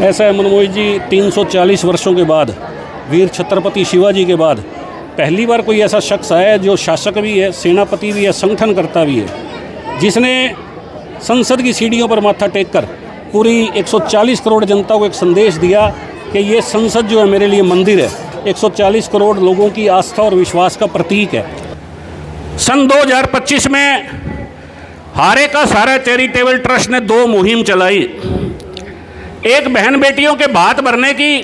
ऐसा है मनमोहित जी, 340 वर्षों के बाद, वीर छत्रपति शिवाजी के बाद पहली बार कोई ऐसा शख्स आया है जो शासक भी है, सेनापति भी है, संगठनकर्ता भी है, जिसने संसद की सीढ़ियों पर माथा टेक कर पूरी 140 करोड़ जनता को एक संदेश दिया कि ये संसद जो है मेरे लिए मंदिर है, 140 करोड़ लोगों की आस्था और विश्वास का प्रतीक है। सन 2025 में हारे का सहारा चैरिटेबल ट्रस्ट ने 2 मुहिम चलाई। एक बहन बेटियों के भात भरने की,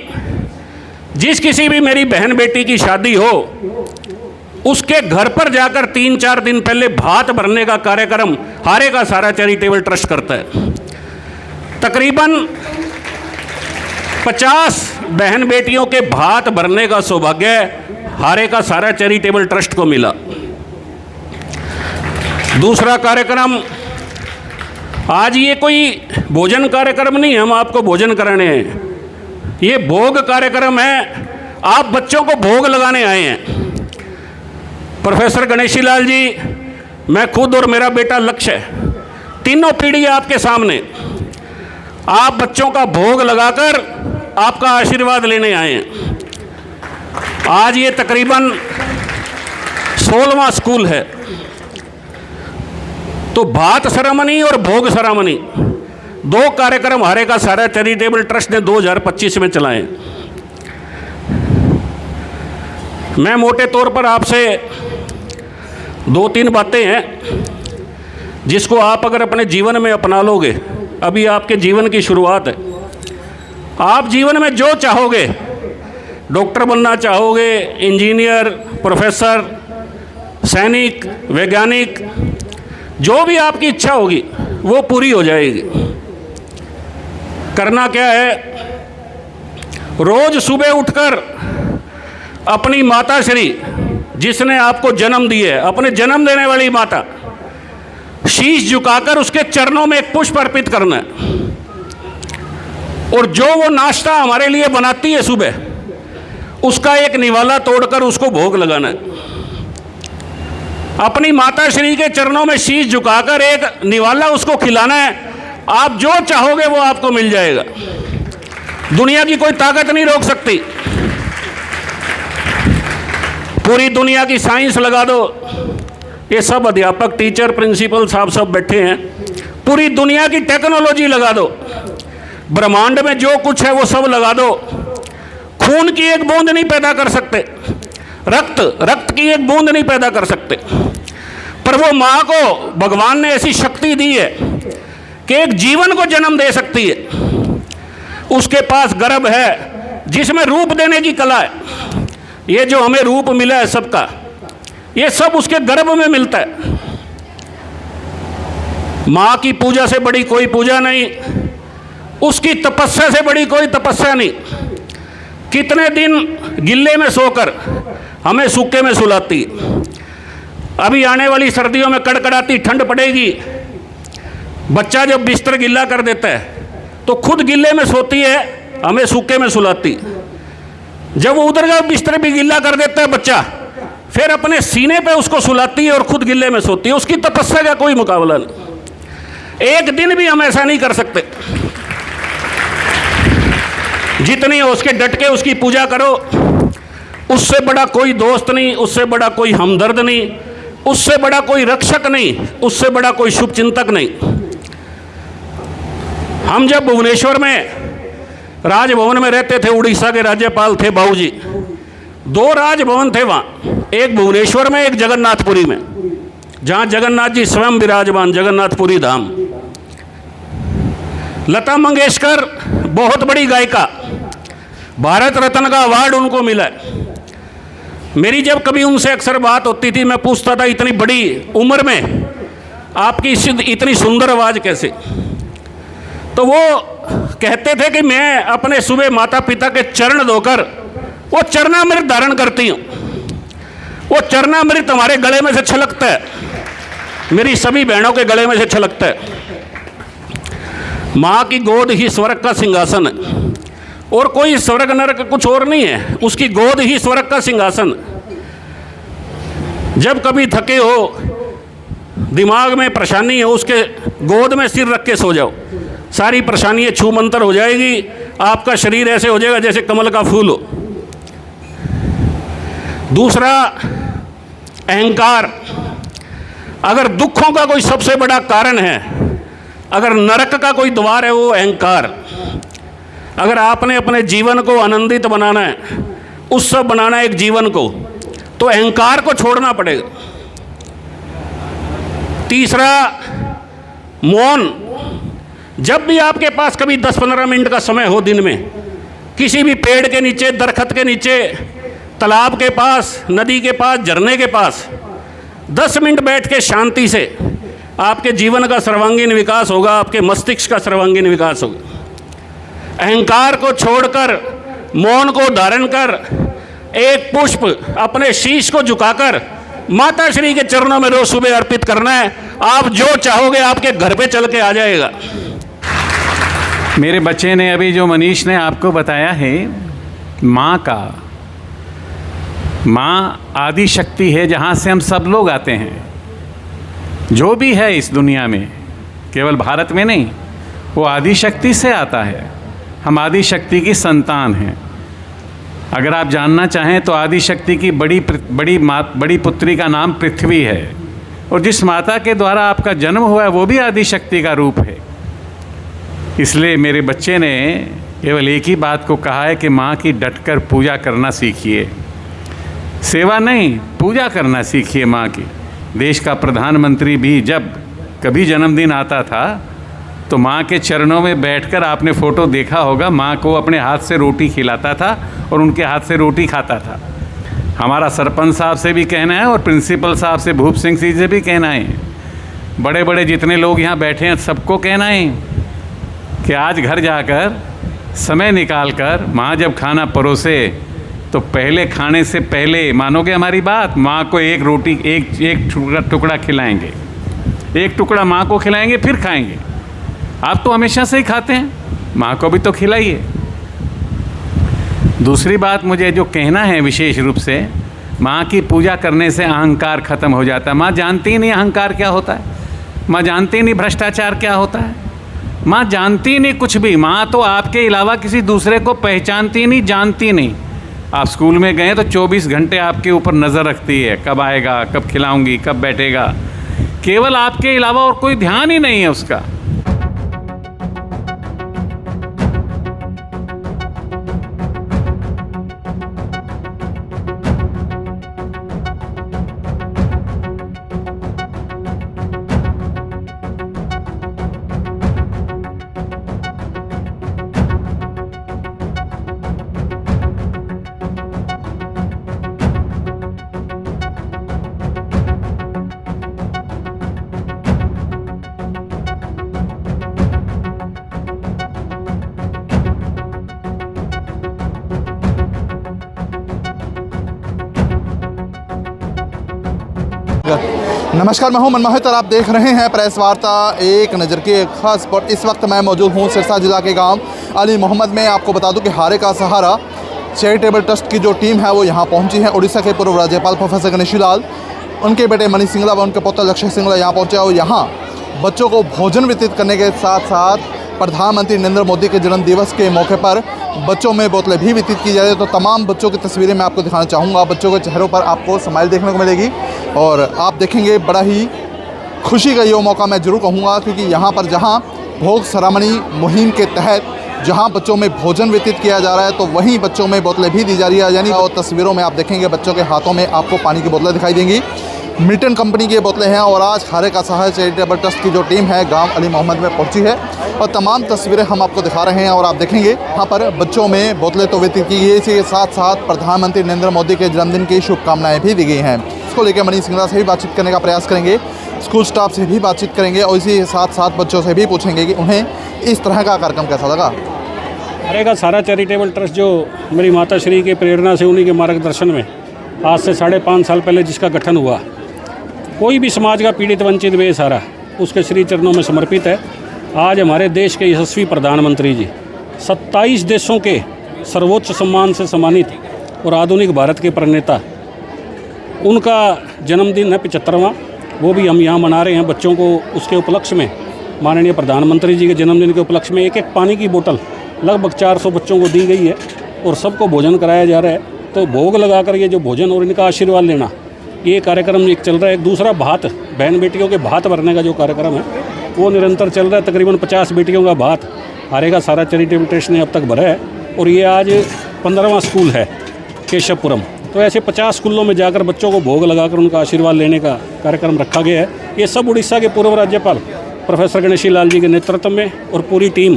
जिस किसी भी मेरी बहन बेटी की शादी हो उसके घर पर जाकर 3-4 दिन पहले भात भरने का कार्यक्रम हारे का सहारा चैरिटेबल ट्रस्ट करता है। तकरीबन 50 बहन बेटियों के भात भरने का सौभाग्य हारे का सहारा चैरिटेबल ट्रस्ट को मिला। दूसरा कार्यक्रम, आज ये कोई भोजन कार्यक्रम नहीं, हम आपको भोजन कराने हैं, ये भोग कार्यक्रम है। आप बच्चों को भोग लगाने आए हैं। प्रोफेसर गणेशी लाल जी, मैं खुद और मेरा बेटा लक्ष्य, तीनों पीढ़ी आपके सामने, आप बच्चों का भोग लगाकर आपका आशीर्वाद लेने आए हैं। आज ये तकरीबन 16वां स्कूल है। तो भात सेरेमनी और भोग सेरेमनी 2 कार्यक्रम हारे का सहारा चैरिटेबल ट्रस्ट ने 2025 में चलाए। मैं मोटे तौर पर आपसे 2-3 बातें हैं जिसको आप अगर अपने जीवन में अपना लोगे, अभी आपके जीवन की शुरुआत है, आप जीवन में जो चाहोगे, डॉक्टर बनना चाहोगे, इंजीनियर, प्रोफेसर, सैनिक, वैज्ञानिक, जो भी आपकी इच्छा होगी वो पूरी हो जाएगी। करना क्या है, रोज सुबह उठकर अपनी माता श्री जिसने आपको जन्म दिया है, अपने जन्म देने वाली माता, शीश झुकाकर उसके चरणों में एक पुष्प अर्पित करना है। और जो वो नाश्ता हमारे लिए बनाती है सुबह, उसका एक निवाला तोड़कर उसको भोग लगाना है। अपनी माता श्री के चरणों में शीश झुकाकर एक निवाला उसको खिलाना है। आप जो चाहोगे वो आपको मिल जाएगा। दुनिया की कोई ताकत नहीं रोक सकती। पूरी दुनिया की साइंस लगा दो, ये सब अध्यापक, टीचर, प्रिंसिपल साहब सब बैठे हैं। पूरी दुनिया की टेक्नोलॉजी लगा दो, ब्रह्मांड में जो कुछ है वो सब लगा दो, खून की एक बूंद नहीं पैदा कर सकते, रक्त की एक बूंद नहीं पैदा कर सकते। पर वो माँ को भगवान ने ऐसी शक्ति दी है कि एक जीवन को जन्म दे सकती है। उसके पास गर्भ है जिसमें रूप देने की कला है। ये जो हमें रूप मिला है सबका, ये सब उसके गर्भ में मिलता है। माँ की पूजा से बड़ी कोई पूजा नहीं, उसकी तपस्या से बड़ी कोई तपस्या नहीं। कितने दिन गिल्ले में सोकर हमें सूखे में सुलाती। अभी आने वाली सर्दियों में कड़कड़ाती ठंड पड़ेगी, बच्चा जब बिस्तर गिल्ला कर देता है तो खुद गिल्ले में सोती है, हमें सूखे में सुलाती। जब वो उधर का बिस्तर भी गिल्ला कर देता है बच्चा, फिर अपने सीने पे उसको सुलाती है और खुद गिल्ले में सोती है। उसकी तपस्या का कोई मुकाबला नहीं। एक दिन भी हम ऐसा नहीं कर सकते। जितनी हो उसके डट के उसकी पूजा करो। उससे बड़ा कोई दोस्त नहीं, उससे बड़ा कोई हमदर्द नहीं, उससे बड़ा कोई रक्षक नहीं, उससे बड़ा कोई शुभ चिंतक नहीं। हम जब भुवनेश्वर में राजभवन में रहते थे, उड़ीसा के राज्यपाल थे बाबूजी। 2 राजभवन थे वहाँ, एक भुवनेश्वर में, एक जगन्नाथपुरी में, जहाँ जगन्नाथ जी स्वयं विराजमान, जगन्नाथपुरी धाम। लता मंगेशकर बहुत बड़ी गायिका, भारत रत्न का अवार्ड उनको मिला है। मेरी जब कभी उनसे अक्सर बात होती थी, मैं पूछता था इतनी बड़ी उम्र में आपकी इतनी सुंदर आवाज़ कैसे? तो वो कहते थे कि मैं अपने सुबह माता पिता के चरण धोकर वो चरणामृत धारण करती हूँ। वो चरणामृत हमारे गले में से छलकता है, मेरी सभी बहनों के गले में से छलकता है। माँ की गोद ही स्वर्ग का सिंहासन है, और कोई स्वर्ग नरक कुछ और नहीं है, उसकी गोद ही स्वर्ग का सिंहासन। जब कभी थके हो, दिमाग में परेशानी हो, उसके गोद में सिर रख के सो जाओ, सारी परेशानियाँ छू मंतर हो जाएगी। आपका शरीर ऐसे हो जाएगा जैसे कमल का फूल हो। दूसरा, अहंकार। अगर दुखों का कोई सबसे बड़ा कारण है, अगर नरक का कोई द्वार है, वो अहंकार। अगर आपने अपने जीवन को आनंदित बनाना है, उत्सव बनाना है एक जीवन को, तो अहंकार को छोड़ना पड़ेगा। तीसरा, मौन। जब भी आपके पास कभी 10-15 मिनट का समय हो दिन में, किसी भी पेड़ के नीचे, दरख्त के नीचे, तालाब के पास, नदी के पास, झरने के पास 10 मिनट बैठ के शांति से, आपके जीवन का सर्वांगीण विकास होगा, आपके मस्तिष्क का सर्वांगीण विकास होगा। अहंकार को छोड़कर, मौन को धारण कर, एक पुष्प अपने शीश को झुकाकर माता श्री के चरणों में रोज सुबह अर्पित करना है। आप जो चाहोगे आपके घर पे चल के आ जाएगा। मेरे बच्चे ने अभी जो मनीष ने आपको बताया है, माँ का, माँ आदि शक्ति है जहाँ से हम सब लोग आते हैं। जो भी है इस दुनिया में, केवल भारत में नहीं, वो आदि शक्ति से आता है। हम आदि शक्ति की संतान हैं। अगर आप जानना चाहें तो आदि शक्ति की बड़ी पुत्री का नाम पृथ्वी है, और जिस माता के द्वारा आपका जन्म हुआ है वो भी आदि शक्ति का रूप है। इसलिए मेरे बच्चे ने केवल एक ही बात को कहा है कि माँ की डटकर पूजा करना सीखिए। सेवा नहीं, पूजा करना सीखिए माँ की। देश का प्रधानमंत्री भी जब कभी जन्मदिन आता था तो माँ के चरणों में बैठकर, आपने फ़ोटो देखा होगा, माँ को अपने हाथ से रोटी खिलाता था और उनके हाथ से रोटी खाता था। हमारा सरपंच साहब से भी कहना है और प्रिंसिपल साहब से, भूप सिंह जी से भी कहना है, बड़े बड़े जितने लोग यहाँ बैठे हैं सबको कहना है कि आज घर जाकर समय निकाल कर माँ जब खाना परोसे तो पहले खाने से पहले, मानोगे हमारी बात, माँ को एक रोटी, एक टुकड़ा खिलाएंगे, एक टुकड़ा माँ को खिलाएंगे, फिर खाएंगे। आप तो हमेशा से ही खाते हैं, माँ को भी तो खिलाइए। दूसरी बात मुझे जो कहना है विशेष रूप से, माँ की पूजा करने से अहंकार ख़त्म हो जाता है। माँ जानती ही नहीं अहंकार क्या होता है, माँ जानती ही नहीं भ्रष्टाचार क्या होता है, माँ जानती ही नहीं कुछ भी। माँ तो आपके अलावा किसी दूसरे को पहचानती नहीं, जानती नहीं। आप स्कूल में गए तो 24 घंटे आपके ऊपर नज़र रखती है, कब आएगा, कब खिलाऊंगी, कब बैठेगा। केवल आपके अलावा और कोई ध्यान ही नहीं है उसका। नमस्कार, मैं हूं मनमोहित और आप देख रहे हैं प्रेस वार्ता एक नज़र की खास पर। इस वक्त मैं मौजूद हूं सिरसा जिला के गांव अली मोहम्मद में। आपको बता दूं कि हारे का सहारा चैरिटेबल ट्रस्ट की जो टीम है वो यहां पहुंची है। उड़ीसा के पूर्व राज्यपाल प्रोफेसर गणेशी लाल, उनके बेटे मनीष सिंगला व उनके पुत्र लक्ष्य सिंगला यहाँ पहुँचे और यहाँ बच्चों को भोजन वितरित करने के साथ साथ प्रधानमंत्री नरेंद्र मोदी के जन्मदिवस के मौके पर बच्चों में बोतलें भी वितरित की जा रही है। तो तमाम बच्चों की तस्वीरें मैं आपको दिखाना चाहूँगा। बच्चों के चेहरों पर आपको स्माइल देखने को मिलेगी और आप देखेंगे बड़ा ही खुशी का ये मौका मैं ज़रूर कहूँगा, क्योंकि यहाँ पर जहाँ भोग सरामणी मुहिम के तहत जहाँ बच्चों में भोजन वितरित किया जा रहा है तो वहीं बच्चों में बोतलें भी दी जा रही है। यानी और तस्वीरों में आप देखेंगे बच्चों के हाथों में आपको पानी की बोतलें दिखाई देंगी। मिल्टन कंपनी की बोतलें हैं और आज हारे का सहारा चैरिटेबल ट्रस्ट की जो टीम है गांव अली मोहम्मद में पहुंची है और तमाम तस्वीरें हम आपको दिखा रहे हैं। और आप देखेंगे यहाँ पर बच्चों में बोतलें तो वितरित की गई, इसके साथ साथ प्रधानमंत्री नरेंद्र मोदी के जन्मदिन की शुभकामनाएं भी दी गई हैं। इसको लेकर मनीष सिंगला से भी बातचीत करने का प्रयास करेंगे, स्कूल स्टाफ से भी बातचीत करेंगे और इसी के साथ साथ बच्चों से भी पूछेंगे कि उन्हें इस तरह का कार्यक्रम कैसा लगा। हारे का सहारा चैरिटेबल ट्रस्ट जो मेरी माता श्री के प्रेरणा से, उन्हीं के मार्गदर्शन में आज से 5.5 साल पहले जिसका गठन हुआ, कोई भी समाज का पीड़ित वंचित बेसहारा उसके श्री चरणों में समर्पित है। आज हमारे देश के यशस्वी प्रधानमंत्री जी 27 देशों के सर्वोच्च सम्मान से सम्मानित और आधुनिक भारत के प्रणेता, उनका जन्मदिन है 75वां, वो भी हम यहाँ मना रहे हैं। बच्चों को उसके उपलक्ष्य में, माननीय प्रधानमंत्री जी के जन्मदिन के उपलक्ष्य में एक पानी की बोतल लगभग 400 बच्चों को दी गई है और सबको भोजन कराया जा रहा है। तो भोग लगाकर ये जो भोजन और इनका आशीर्वाद लेना, ये कार्यक्रम एक चल रहा है। एक दूसरा भात, बहन बेटियों के भात भरने का जो कार्यक्रम है वो निरंतर चल रहा है। तकरीबन 50 बेटियों का भात हारेगा सारा चैरिटेबल ट्रस्ट ने अब तक भरा है और ये आज 15वां स्कूल है केशवपुरम। तो ऐसे 50 स्कूलों में जाकर बच्चों को भोग लगाकर उनका आशीर्वाद लेने का कार्यक्रम रखा गया है। ये सब उड़ीसा के पूर्व राज्यपाल प्रोफेसर गणेशी लाल जी के नेतृत्व में और पूरी टीम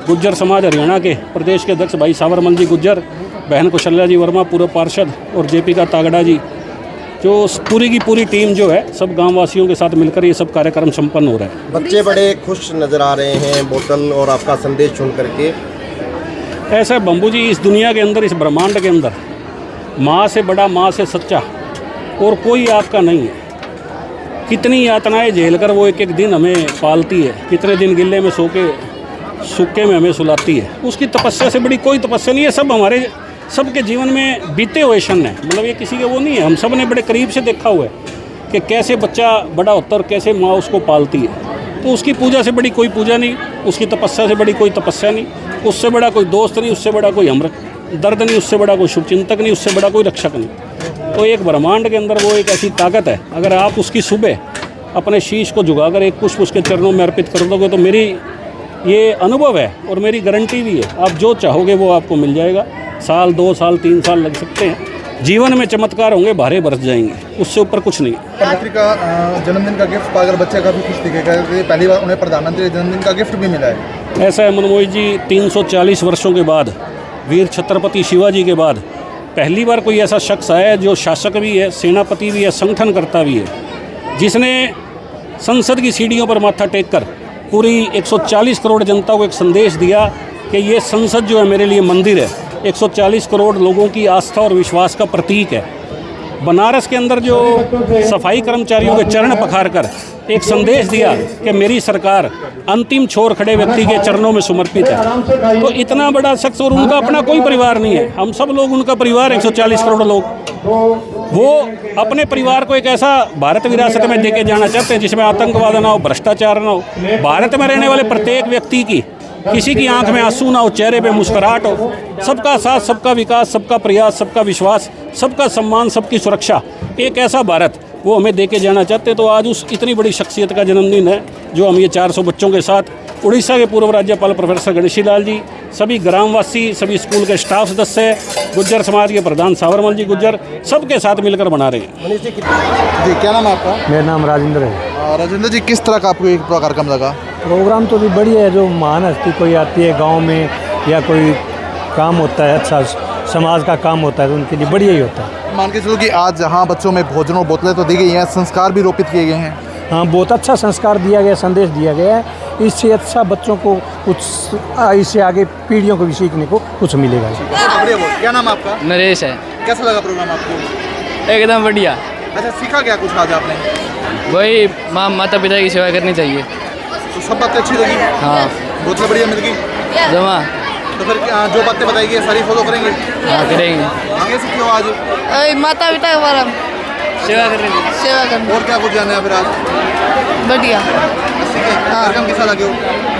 गुज्जर समाज हरियाणा के प्रदेश के अध्यक्ष भाई सावरमल जी गुज्जर, बहन कौशल्या जी वर्मा, पूर्व पार्षद और जेपी का तागड़ा जी, जो पूरी की पूरी टीम जो है सब गाँव वासियों के साथ मिलकर ये सब कार्यक्रम संपन्न हो रहा है। बच्चे बड़े खुश नज़र आ रहे हैं बोतल और आपका संदेश सुन करके। ऐसा है बम्बू जी, इस दुनिया के अंदर, इस ब्रह्मांड के अंदर माँ से बड़ा, माँ से सच्चा और कोई आपका नहीं है। कितनी यातनाएं झेलकर वो एक एक दिन हमें पालती है, कितने दिन गिल्ले में सो के सूखे में हमें सुलाती है। उसकी तपस्या से बड़ी कोई तपस्या नहीं है। सब हमारे सबके जीवन में बीते हुए क्षण है, मतलब ये किसी के वो नहीं है। हम सब ने बड़े करीब से देखा हुआ है कि कैसे बच्चा बड़ा होता है और कैसे माँ उसको पालती है। तो उसकी पूजा से बड़ी कोई पूजा नहीं, उसकी तपस्या से बड़ी कोई तपस्या नहीं, उससे बड़ा कोई दोस्त नहीं, उससे बड़ा कोई हमदर्द नहीं, उससे बड़ा कोई शुभचिंतक नहीं, उससे बड़ा कोई रक्षक नहीं। तो एक ब्रह्मांड के अंदर वो एक ऐसी ताकत है, अगर आप उसकी सुबह अपने शीश को झुकाकर एक पुष्प उसके चरणों में अर्पित कर दोगे तो मेरी ये अनुभव है और मेरी गारंटी भी है, आप जो चाहोगे वो आपको मिल जाएगा। साल, 2 साल, 3 साल लग सकते हैं, जीवन में चमत्कार होंगे, भारे बरस जाएंगे, उससे ऊपर कुछ नहीं। प्रधानमंत्री का जन्मदिन का गिफ्ट पाकर बच्चे काफ़ी खुश दिखेगा। पहली बार उन्हें प्रधानमंत्री जन्मदिन का गिफ्ट भी मिला है। ऐसा है मनमोहन जी, 340 वर्षों के बाद, वीर छत्रपति शिवाजी के बाद पहली बार कोई ऐसा शख्स आया है जो शासक भी है, सेनापति भी है, संगठनकर्ता भी है, जिसने संसद की सीढ़ियों पर माथा टेक कर पूरी 140 करोड़ जनता को एक संदेश दिया कि ये संसद जो है मेरे लिए मंदिर है, 140 करोड़ लोगों की आस्था और विश्वास का प्रतीक है। बनारस के अंदर जो सफाई कर्मचारियों के चरण पखार कर एक संदेश दिया कि मेरी सरकार अंतिम छोर खड़े व्यक्ति के चरणों में समर्पित है। तो इतना बड़ा शख्स और उनका अपना कोई परिवार नहीं है, हम सब लोग उनका परिवार, 140 करोड़ लोग। वो अपने परिवार को एक ऐसा भारत विरासत में देके जाना चाहते हैं जिसमें आतंकवाद ना हो, भ्रष्टाचार ना हो, भारत में रहने वाले प्रत्येक व्यक्ति की किसी की आंख में आंसू ना हो, चेहरे पे मुस्कुराहट हो, सबका साथ, सबका विकास, सबका प्रयास, सबका विश्वास, सबका सम्मान, सबकी सुरक्षा, एक ऐसा भारत वो हमें देके जाना चाहते हैं। तो आज उस इतनी बड़ी शख्सियत का जन्मदिन है जो हम ये 400 बच्चों के साथ उड़ीसा के पूर्व राज्यपाल प्रोफेसर गणेशी लाल जी, सभी ग्रामवासी, सभी स्कूल के स्टाफ सदस्य, गुज्जर समाज के प्रधान सावरमल जी गुज्जर, सबके साथ मिलकर बना रहे हैं। जी, क्या नाम है आपका? मेरा नाम राजेंद्र है। राजेंद्र जी, किस तरह का आपको एक कार्यक्रम लगा? प्रोग्राम तो भी बढ़िया है। जो महान हस्ती कोई आती है गांव में या कोई काम होता है, अच्छा समाज का काम होता है, तो उनके लिए बढ़िया ही होता है। मान के चलो कि आज जहाँ बच्चों में भोजन और बोतलें तो दी गई हैं, संस्कार भी रोपित किए गए हैं। हाँ, बहुत अच्छा संस्कार दिया गया, संदेश दिया गया है। इससे अच्छा बच्चों को कुछ, इससे आगे पीढ़ियों को भी सीखने को कुछ मिलेगा। क्या नाम आपका? नरेश है। कैसा लगा प्रोग्राम आपको? एकदम बढ़िया। अच्छा, सीखा क्या कुछ आज आपने? वही माता पिता की सेवा करनी चाहिए। तो सब बातें अच्छी लगी? हाँ, बोतलें बढ़िया मिल गई? जमा। तो फिर जो बातें बताई गई सारी फॉलो करेंगे? हाँ, करेंगे। आगे सीखे हो आज? माता पिता के बारे में सेवा करनी चाहिए। सेवा करना और क्या कुछ जाना है फिर आज? बढ़िया। सीखे? कार्यक्रम कैसा लगे हो?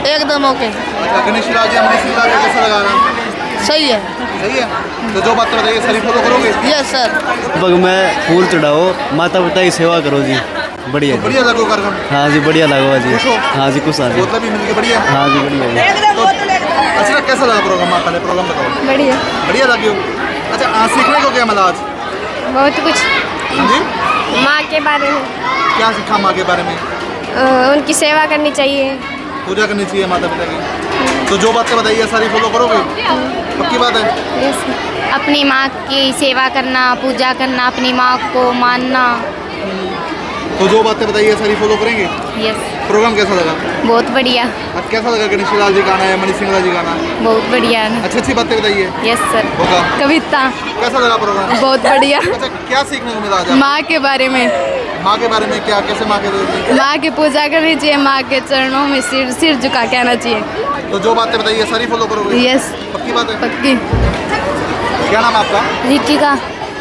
एकदम ओके, अच्छा, गणेश लाल जी, अमरीश सिंह लाल जी, कैसा लगा रहा? सही है। सही है। तो जो बातें बताइए सारी फॉलो करोगे? Yes sir. पग में फूल चढ़ाओ, माता पिता की सेवा करो जी। बढ़िया तो बढ़िया लगो कार्यक्रम? हाँ जी, बढ़िया लगा जी। खुश हो? हाँ जी, खुश। हाँ जी, बोतलें भी मिल गई? बढ़िया। हाँ जी, बढ़िया जी। अच्छा, कैसा लगा प्रोग्राम? आप पहले प्रोग्राम बताओ। बढ़िया, बढ़िया लगे हो? अच्छा, सीखने को क्या मिला आज? बहुत कुछ। जी, माँ के बारे में, क्या सीखा माँ के बारे में? उनकी सेवा करनी चाहिए, पूजा करनी चाहिए माता पिता की। तो जो बातें बताइए सारी फॉलो करोगे? पक्की बात है? यस। अपनी माँ की सेवा करना, पूजा करना, अपनी माँ को मानना। तो जो बातें बताइए सारी फॉलो करेंगे? यस। प्रोग्राम कैसा लगा? बहुत बढ़िया। अब कैसा लगा? गणेश लाल जी गाना है, मनीष सिंह जी गाना? बहुत बढ़िया। अच्छी अच्छी बातें बताइए। Yes sir. होगा। कविता। कैसा लगा प्रोग्राम? बहुत बढ़िया। अच्छा, क्या सीखने को मिला आज? माँ के बारे में। माँ के बारे में क्या? कैसे माँ के? माँ की पूजा करनी चाहिए, माँ के चरणों में सिर झुका के आना चाहिए। तो जो बातें बताइए सारी फॉलो करोगे? यस। पक्की बात है? पक्की। क्या नाम आपका? रितिका।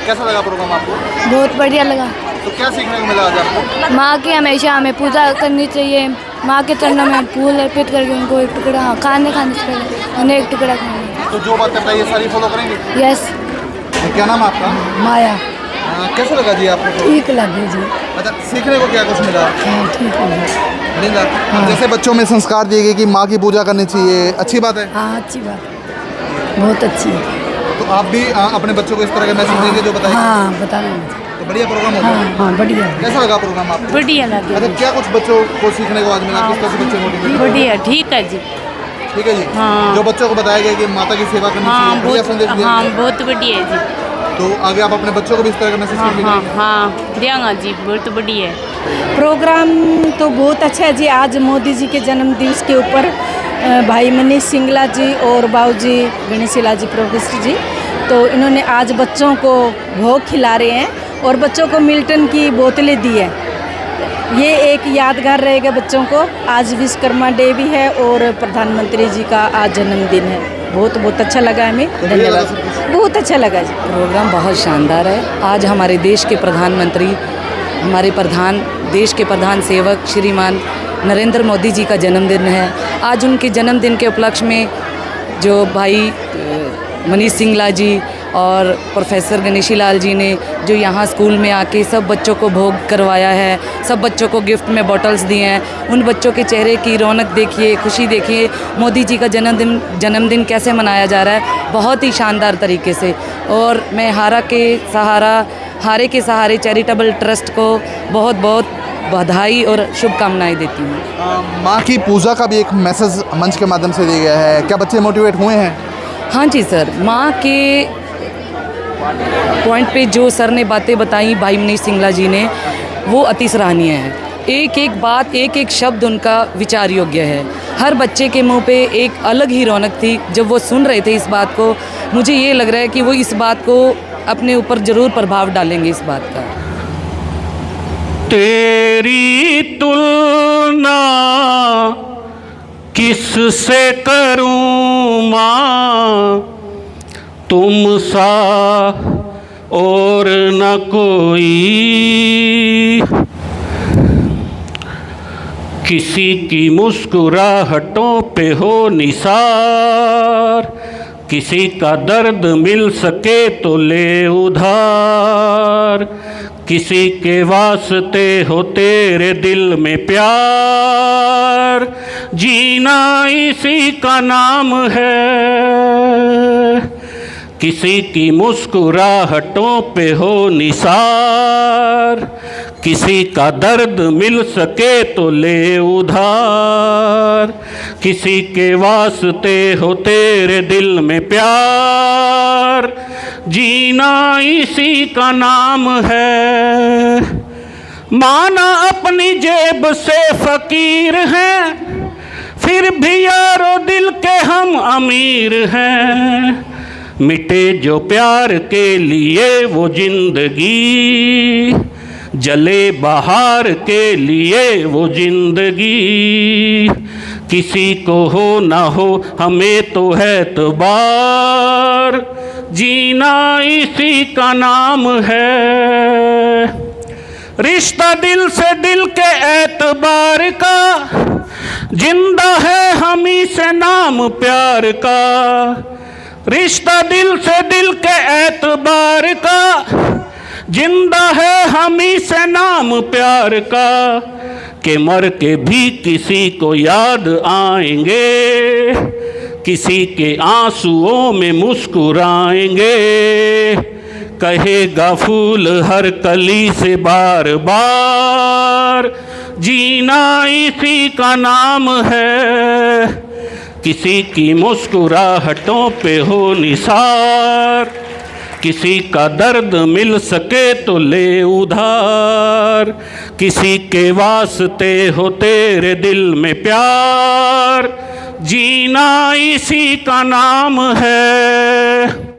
कैसा लगा प्रोग्राम आपको? बहुत बढ़िया लगा। तो क्या सीखने को मिला आज आपको? माँ की हमेशा हमें पूजा करनी चाहिए, माँ के चरणों में फूल अर्पित करके उनको एक टुकड़ा खाने से पहले उन्हें एक टुकड़ा खाना। तो जो बातें बताइए सारी फॉलो करेंगे? यस। क्या नाम है आपका? माया। कैसा लगा जी आपको? ठीक लगे जी। अच्छा, सीखने को क्या कुछ मिला? हाँ ठीक है। मिला? जैसे बच्चों में संस्कार दिए गए कि माँ की पूजा करनी चाहिए, अच्छी बात है? हाँ अच्छी बात, बहुत अच्छी है। तो आप भी अपने बच्चों को इस तरह का मैसेज देंगे जो बताएंगे? हाँ बताना मुझे। तो बढ़िया प्रोग्राम होगा। हाँ बढ़िया। कैसा लगा प्रोग्राम आपको? बढ़िया लगे। अच्छा, क्या कुछ बच्चों को सीखने को आज मिला? किस तरह से बच्चे मोटिवेट? बढ़िया ठीक है जी। ठीक है जी। हाँ। जो बच्चों को बताया गया कि माता की सेवा करनी चाहिए, बढ़िया संदेश दिया गया। बहुत बढ़िया है जी। तो आगे आप अपने बच्चों को भी इस तरह का मैसेज देंगे? हाँ देंगे जी, बहुत बढ़िया है। प्रोग्राम तो बहुत अच्छा है जी। आज मोदी जी के जन्म दिवस के ऊपर भाई मनीष सिंगला जी और बाबूजी गणेशीला जी प्रोफेसर जी, तो इन्होंने आज बच्चों को भोग खिला रहे हैं और बच्चों को मिल्टन की बोतलें दी है। ये एक यादगार रहेगा बच्चों को। आज विश्वकर्मा डे भी है और प्रधानमंत्री जी का आज जन्मदिन है। बहुत अच्छा लगा हमें। धन्यवाद। बहुत अच्छा लगा जी। प्रोग्राम बहुत शानदार है। आज हमारे देश के प्रधानमंत्री, हमारे देश के प्रधान सेवक श्रीमान नरेंद्र मोदी जी का जन्मदिन है। आज उनके जन्मदिन के उपलक्ष्य में जो भाई मनीष सिंगला जी और प्रोफेसर गणेशी लाल जी ने जो यहाँ स्कूल में आके सब बच्चों को भोग करवाया है, सब बच्चों को गिफ्ट में बॉटल्स दिए हैं, उन बच्चों के चेहरे की रौनक देखिए, खुशी देखिए। मोदी जी का जन्मदिन कैसे मनाया जा रहा है, बहुत ही शानदार तरीके से। और मैं हारे के सहारे चैरिटेबल ट्रस्ट को बहुत बहुत बधाई और शुभकामनाएं देती हूँ। माँ की पूजा का भी एक मैसेज मंच के माध्यम से दिया गया है, क्या बच्चे मोटिवेट हुए हैं? हाँ जी सर, माँ के पॉइंट पे जो सर ने बातें बताई भाई मनीष सिंगला जी ने, वो अति सराहनीय है। एक एक बात, एक एक शब्द उनका विचार योग्य है। हर बच्चे के मुंह पे एक अलग ही रौनक थी जब वो सुन रहे थे इस बात को। मुझे ये लग रहा है कि वो इस बात को अपने ऊपर ज़रूर प्रभाव डालेंगे इस बात का। तेरी तुलना किससे करूं माँ, तुम सा और न कोई। किसी की मुस्कुराहटों पे हो निसार, किसी का दर्द मिल सके तो ले उधार, किसी के वास्ते हो तेरे दिल में प्यार, जीना इसी का नाम है। किसी की मुस्कुराहटों पे हो निसार, किसी का दर्द मिल सके तो ले उधार, किसी के वास्ते हो तेरे दिल में प्यार, जीना इसी का नाम है। माना अपनी जेब से फकीर हैं, फिर भी यारो दिल के हम अमीर हैं। मिटे जो प्यार के लिए वो जिंदगी, जले बहार के लिए वो जिंदगी। किसी को हो ना हो हमें तो है एतबार, जीना इसी का नाम है। रिश्ता दिल से दिल के एतबार का, जिंदा है हमी से नाम प्यार का। रिश्ता दिल से दिल के एतबार का, जिंदा है हमी से नाम प्यार का। कि मर के भी किसी को याद आएंगे, किसी के आंसुओं में मुस्कुराएंगे। कहेगा फूल हर कली से बार बार, जीना इसी का नाम है। किसी की मुस्कुराहटों पे हो निसार, किसी का दर्द मिल सके तो ले उधार, किसी के वास्ते हो तेरे दिल में प्यार, जीना इसी का नाम है।